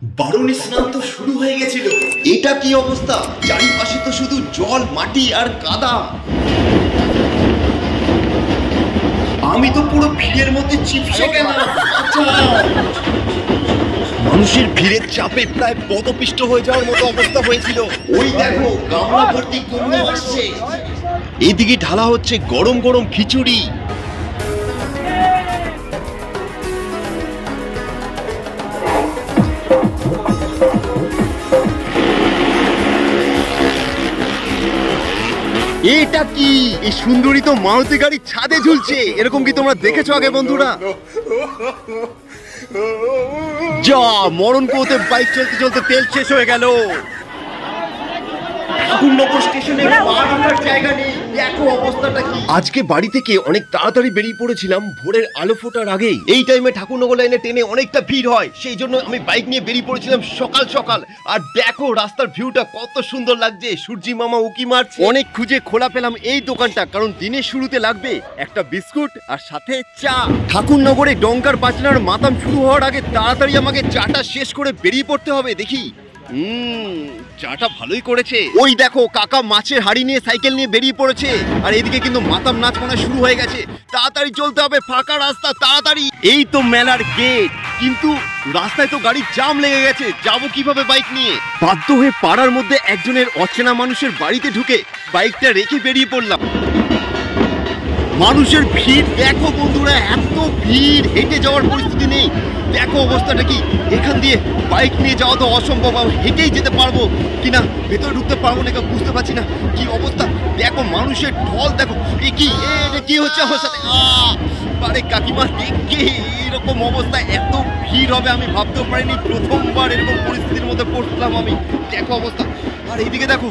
বারুণী স্নান তো শুরু হয়ে গেছিল। এটা কি অবস্থা? চারিপাশে তো শুধু জল, মাটি আর কাদা। আমি তো পুরো ভিড়ের মধ্যে চিপসে গেলাম। মানুষের ভিড়ের চাপে প্রায় পদপিষ্ট হয়ে যাওয়ার মতো অবস্থা হয়েছিল। ওই দেখো, গামলা ভর্তি কুমড়ো আসছে। এদিকে ঢালা হচ্ছে গরম গরম খিচুড়ি। এটা কি? এই সুন্দরী তো মারুতি গাড়ির ছাদে ঝুলছে। এরকম কি তোমরা দেখেছো আগে বন্ধুরা? যা মরণ কোতে বাইক চলতে চলতে তেল শেষ হয়ে গেল। ঠাকুরনগর স্টেশনে পা রাখার জায়গা নেই। দেখো অবস্থাটা কি। আজকে বাড়ি থেকে অনেক তাড়াতাড়ি বেরিয়ে পড়েছিলাম ভোরের আলো ফোটার আগেই। এই টাইমে ঠাকুরনগর লাইনে ট্রেনে অনেকটা ভিড় হয়, সেই জন্য আমি বাইক নিয়ে বেরিয়ে পড়েছিলাম সকাল সকাল। আর দেখো রাস্তার ভিউটা কত সুন্দর লাগছে। সূর্যি মামা উকি মারছে। অনেক খুঁজে খোলা পেলাম এই দোকানটা, কারণ দিনের শুরুতে লাগবে একটা বিস্কুট আর সাথে চা। ঠাকুরনগরে ডঙ্কার বাজনার মাতাম শুরু হওয়ার আগে তাড়াতাড়ি আমাকে চাটা শেষ করে বেরিয়ে পড়তে হবে। দেখি চাটা ভালোই করেছে। ওই দেখো কাকা মাছের হাড়ি নিয়ে সাইকেল নিয়ে বেরিয়ে পড়েছে। আর এদিকে কিন্তু মাতাম নাচ মনে শুরু হয়ে গেছে। তাড়াতাড়ি চলতে হবে, ফাঁকা রাস্তা, তাড়াতাড়ি। এই তো মেলার গেট, কিন্তু রাস্তায় তো গাড়ির জাম লেগে গেছে। যাবো কিভাবে বাইক নিয়ে? বাধ্য হয়ে পাড়ার মধ্যে একজনের অচেনা মানুষের বাড়িতে ঢুকে বাইকটা রেখে বেরিয়ে পড়লাম। মানুষের ভিড় দেখো বন্ধুরা, এত ভিড়, হেঁটে যাওয়ার পরিস্থিতি নেই। দেখো অবস্থাটা কি। এখান দিয়ে বাইক নিয়ে যাওয়া তো অসম্ভব। হেঁটেই যেতে পারবো কিনা, ভেতরে ঢুকতে পারবো না বুঝতে পারছি না কি অবস্থা। দেখো মানুষের ঢল দেখো। কি হচ্ছে আমার সাথে? আরে কাকিমা, দেখে এরকম অবস্থায় এত ভিড় হবে আমি ভাবতেও পারিনি। প্রথমবার এরকম পরিস্থিতির মধ্যে পড়লাম আমি। দেখো অবস্থা। আর এইদিকে দেখো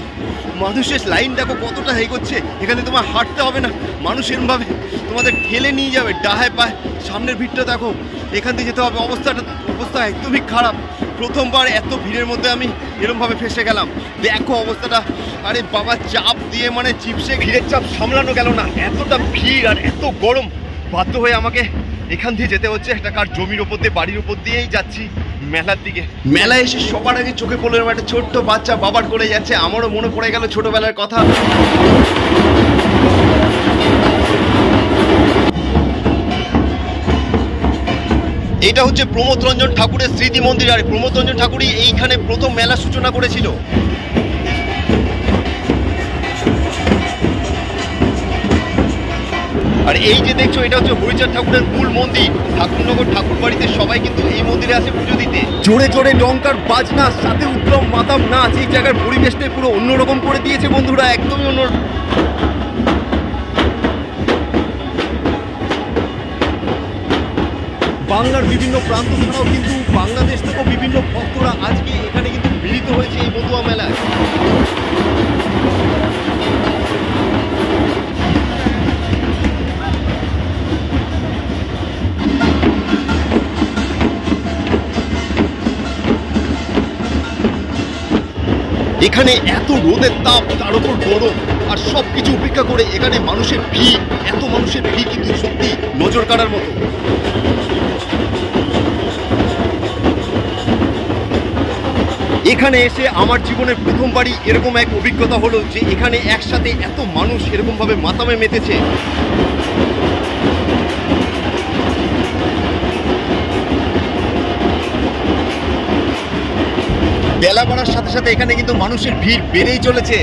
মানুষের লাইন দেখো কতটা এগোচ্ছে। এখানে তোমার হাঁটতে হবে না, মানুষ এরমভাবে তোমাদের ঠেলে নিয়ে যাবে ডাহে পায়ে। সামনের ভিড়টা দেখো, এখান দিয়ে যেতে হবে। অবস্থা একদমই খারাপ। প্রথমবার এত ভিড়ের মধ্যে আমি এরমভাবে ফেসে গেলাম। দেখো অবস্থাটা। আরে বাবা, চাপ দিয়ে মানে চিপসে ভিড়ের চাপ সামলানো গেল না। এতটা ভিড় আর এত গরম, বাধ্য হয়ে আমাকে এখান দিয়ে যেতে হচ্ছে। একটা কার জমির ওপর দিয়ে, বাড়ির ওপর দিয়েই যাচ্ছি মেলার দিকে। মেলায় এসে সবার আগে চোখে পড়লো একটা ছোট্ট বাচ্চা বাবার করে যাচ্ছে। আমারও মনে পড়ে গেল ছোটবেলার কথা। এটা হচ্ছে প্রমোদ রঞ্জন ঠাকুরের স্মৃতি মন্দির। আর প্রমোদ রঞ্জন ঠাকুরই এইখানে প্রথম মেলা সূচনা করেছিল। আর এই যে দেখছো, এটা হচ্ছে হরিচাঁদ ঠাকুরের মূল মন্দির। ঠাকুরনগর ঠাকুর বাড়িতে সবাই কিন্তু এই মন্দিরে আসে পুজো দিতে। জোরে জোরে ডঙ্কার বাজনা, সাথে উত্তম মাতাম নাচ। এই জায়গার পরিবেশটাই পুরো অন্যরকম করে দিয়েছে বন্ধুরা, একদমই অন্য। বাংলার বিভিন্ন প্রান্ত ছাড়াও কিন্তু বাংলাদেশ থেকেও বিভিন্ন ভক্তরা আজকে এখানে কিন্তু মিলিত হয়েছে এই মতুয়া মেলায়। এখানে এত রোদের তাপ, তার উপর গরম, আর সবকিছু উপেক্ষা করে এখানে মানুষের ভিড়, এত মানুষের ভিড় কিন্তু সত্যি নজর কাড়ার মতো। এখানে এসে আমার জীবনের প্রথমবারই এরকম এক অভিজ্ঞতা হলো যে এখানে একসাথে এত মানুষ এরকম ভাবে মাতামে মেতেছে। বেলা বাড়ার সাথে সাথে এখানে কিন্তু মানুষের ভিড় বেড়েই চলেছে।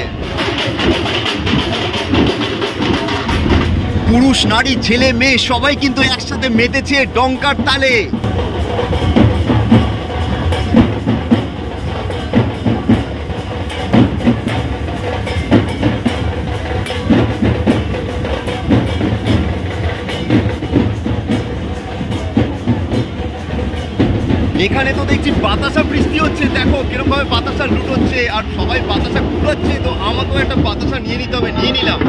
পুরুষ, নারী, ছেলে, মেয়ে সবাই কিন্তু একসাথে মেতেছে ডঙ্কার তালে। এখানে তো দেখছি বাতাসা বৃষ্টি হচ্ছে। দেখো কিরকম ভাবে বাতাসা লুটোচ্ছে আর সবাই বাতাসা কুড়াচ্ছে। তো আমাকেও একটা বাতাসা নিয়ে নিতে হবে, নিয়ে নিলাম।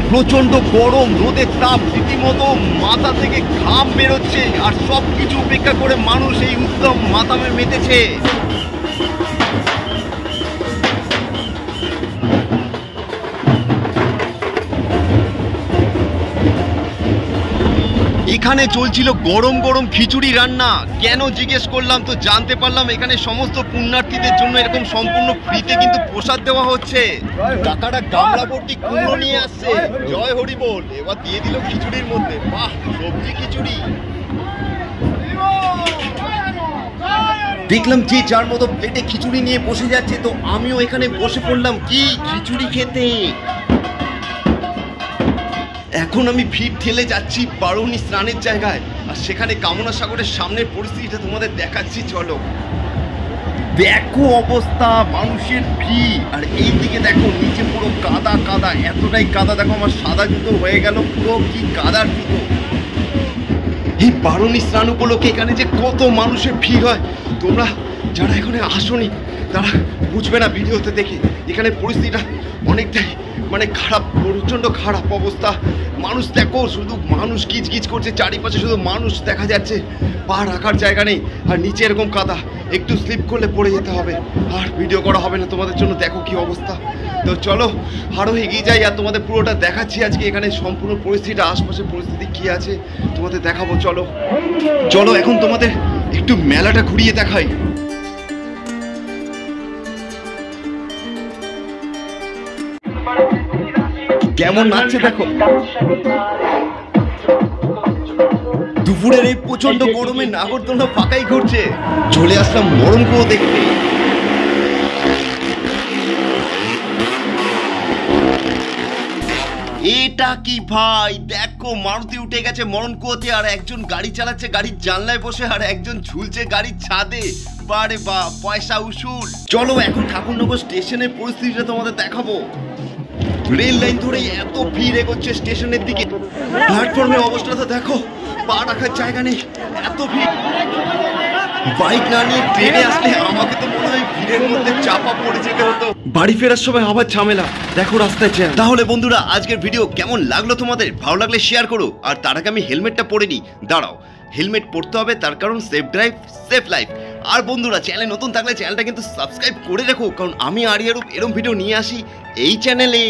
প্রচন্ড গরম, রোদের তাপ, রীতিমতো মাথা থেকে ঘাম বেরোচ্ছে। আর সবকিছু উপেক্ষা করে মানুষ এই উত্তম মাতামে মেতেছে। এখানে চলছিল গরম গরম খিচুড়ি রান্না। কেন জিজ্ঞেস করলাম তো জানতে পারলাম এখানে সমস্ত পুণ্যার্থীদের জন্য এরকম সম্পূর্ণ ফ্রিতে কিন্তু প্রসাদ দেওয়া হচ্ছে। কাকাটা গামলা ভর্তি কুমড়ো নিয়ে আসছে, জয় হরি বল। এবার দিয়ে দিল খিচুড়ির মধ্যে, বাহ সবজি খিচুড়ি। দেখলাম যে যার মতো প্লেটে খিচুড়ি নিয়ে বসে যাচ্ছে, তো আমিও এখানে বসে পড়লাম কি খিচুড়ি খেতে। এখন আমি ভিড় ঠেলে যাচ্ছি বারুণী স্নানের জায়গায়, আর সেখানে কামনা সাগরের সামনের পরিস্থিতিটা তোমাদের দেখাচ্ছি। চলো দেখো অবস্থা, মানুষের ভিড়। আর এই দিকে দেখো নিচে পুরো কাদা কাদা, এতটাই কাদা দেখো আমার সাদা জুতো হয়ে গেল পুরো কি কাদার জুতো। এই বারুণী স্নান উপলক্ষে এখানে যে কত মানুষের ভিড় হয়, তোমরা যারা এখানে আসোনি তারা বুঝবে না ভিডিওতে দেখে। এখানে পরিস্থিতিটা অনেকটাই মানে খারাপ, প্রচণ্ড খারাপ অবস্থা। মানুষ দেখো, শুধু মানুষ গিজ করছে, চারিপাশে শুধু মানুষ দেখা যাচ্ছে, পা রাখার জায়গা নেই। আর নিচে এরকম কাদা, একটু স্লিপ করলে পড়ে যেতে হবে, আর ভিডিও করা হবে না তোমাদের জন্য। দেখো কি অবস্থা। তো চলো আরও এগিয়ে যাই আর তোমাদের পুরোটা দেখাচ্ছি আজকে এখানে সম্পূর্ণ পরিস্থিতিটা, আশপাশের পরিস্থিতি কী আছে তোমাদের দেখাবো। চলো চলো এখন তোমাদের একটু মেলাটা ঘুরিয়ে দেখাই। কেমন নাচছে দেখো। দুপুরের এই প্রচন্ড গরমে নাগরদোলনা ফাঁকাই ঘুরছে। চলে আসলাম মরণকুয়ো দেখতে। এটা কি ভাই, দেখো মারুতি উঠে গেছে মরণকুয়োতে, আর একজন গাড়ি চালাচ্ছে গাড়ির জানলায় বসে, আর একজন ঝুলছে গাড়ির ছাদে। বারে বা পয়সা উসুল। চলো এখন ঠাকুরনগর স্টেশনের পরিস্থিতিটা তোমাদের দেখাবো। রেল লাইন ধরে এত ভিড় এগোচ্ছে স্টেশনের দিকে। প্ল্যাটফর্মের অবস্থাটা দেখো, পা রাখার জায়গা নেই, এত ভিড়। বাইক না নিয়ে ট্রেনে আসলে আমাকে তো মনে হয় ভিড়ের মধ্যে চাপা পড়ে যেতে হতো। বাড়ি ফেরার সময় আবার ঝামেলা, দেখো রাস্তায় জ্যাম। তাহলে বন্ধুরা আজকের ভিডিও কেমন লাগলো তোমাদের? ভালো লাগলে শেয়ার করো। আর তার আগে আমি হেলমেটটা পরে নিই, দাঁড়াও। হেলমেট পরতে হবে, তার কারণ সেফ ড্রাইভ সেফ লাইফ। আর বন্ধুরা চ্যানেলে নতুন থাকলে চ্যানেলটা কিন্তু সাবস্ক্রাইব করে রাখো, কারণ আমি আরিয়ারূপ এরকম ভিডিও নিয়ে আসি এই চ্যানেলে।